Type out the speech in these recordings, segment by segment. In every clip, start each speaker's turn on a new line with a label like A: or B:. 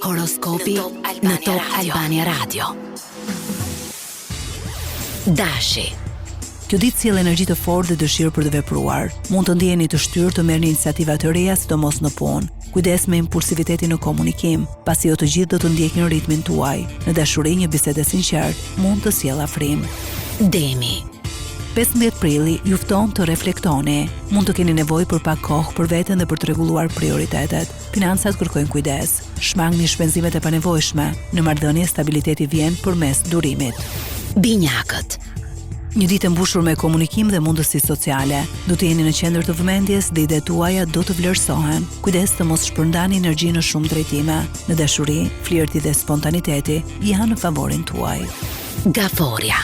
A: Horoskopi në Top Albania Radio. Dashi.
B: Kjo ditë sjell energji të fortë dhe dëshirë për të vepruar. Mund të ndjeni të shtyrë të merrni iniciativa të reja, sidomos në punë. Kujdes me impulsivitetin në komunikim, pasi jo të gjithë do të ndjekin ritmin tuaj. Në dashuri, një bisedë e sinqertë mund të sjellë afrim.
A: Demi.
B: 15 prilli ju fton të reflektoni. Mund të keni nevojë për pak kohë për veten dhe për të rregulluar prioritetet. Financat kërkojnë kujdes. Shmangni shpenzimet e panevojshme. Në marrëdhënie stabiliteti vjen përmes durimit.
A: Binjakët.
B: Një ditë e mbushur me komunikim dhe mundësi sociale. Do të jeni në qendër të vëmendjes dhe idetë tuaja do të vlerësohen. Kujdes të mos shpërndani energji në shumë drejtime. Në dashuri, flirti dhe spontaniteti janë në favorin tuaj.
A: Gaforia.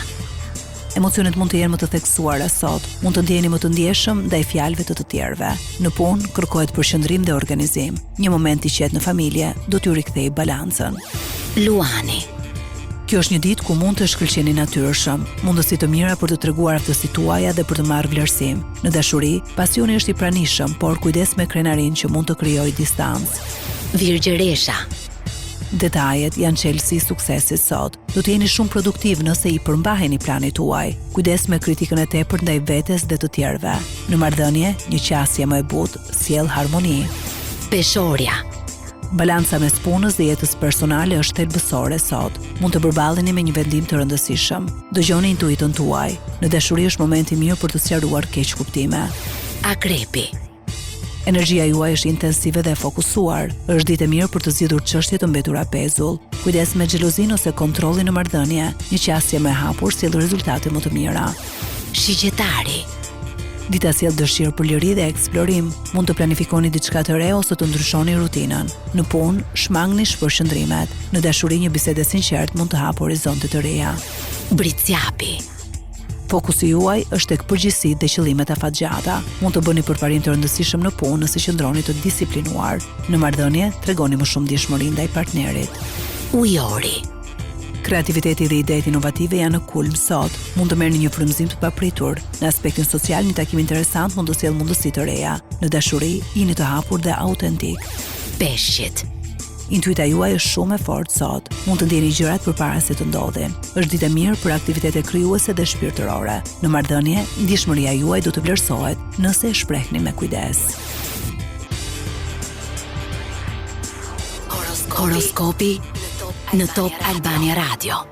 B: Emocionet mund të jenë më të theksuara sot, mund të ndjeni më të ndjeshëm ndaj fjalëve të tjerëve. Në punë kërkohet përqendrim dhe organizim. Një moment i qetë në familje do t'ju rikthejë balancën.
A: Luani.
B: Kjo është një ditë ku mund të shkëlqeni natyrshëm, mundësi të mira për të treguar aftësitë tuaja dhe për të marrë vlerësim. Në dashuri, pasioni është i pranishëm, por kujdes me krenarinë që mund të krijojë distancë.
A: Virgjëresha.
B: Detajet janë çelësi i suksesit sot. Do të jeni shumë produktiv nëse i përmbaheni planit tuaj. Kujdes me kritikën e tepërt ndaj vetes dhe të tjerëve. Në marrëdhënie, një qasje më e butë sjell harmoni.
A: Peshorja.
B: Balanca mes punës dhe jetës personale është thelbësore sot. Mund të përballeni me një vendim të rëndësishëm. Dëgjoni intuitën tuaj. Në dashuri është momenti mirë për të sqaruar keq kuptime.
A: Akrepi.
B: Energjia juaj është intensive dhe e fokusuar. Është ditë e mirë për të zgjidhur çështje të mbetura pezull. Kujdes me xhelozinë ose kontrollin në marrëdhënie. Një qasje më e hapur sjell rezultate më të mira.
A: Shigjetari.
B: Dita sjell dëshirë për liri dhe eksplorim. Mund të planifikoni diçka të re ose të ndryshoni rutinën. Në punë, shmangni shpërqendrimet. Në dashuri, një bisedë e sinqertë mund të hapë horizonte të reja.
A: Britsjapi.
B: Fokusi juaj është tek përgjegjësitë dhe qëllimet afatgjata. Mund të bëni përparim të rëndësishëm në punë nëse qëndroni të disiplinuar. Në marrëdhënie, tregoni më shumë ndjeshmëri ndaj partnerit.
A: Ujori.
B: Kreativiteti dhe idetë inovative janë në kulm sot. Mund të merrni një frymëzim të papritur. Në aspektin social, një takim interesant mund të sjellë mundësi të reja. Në dashuri, jeni të hapur dhe autentik.
A: Peshqit.
B: Intuita juaj është shumë e fortë sot. Mund të ndjeni gjërat përpara se të ndodhin. Është ditë e mirë për aktivitete krijuese dhe shpirtërore. Në marrëdhënie, ndjeshmëria juaj do të vlerësohet nëse e shprehni me kujdes.
A: Horoskopi në Top Albania Radio.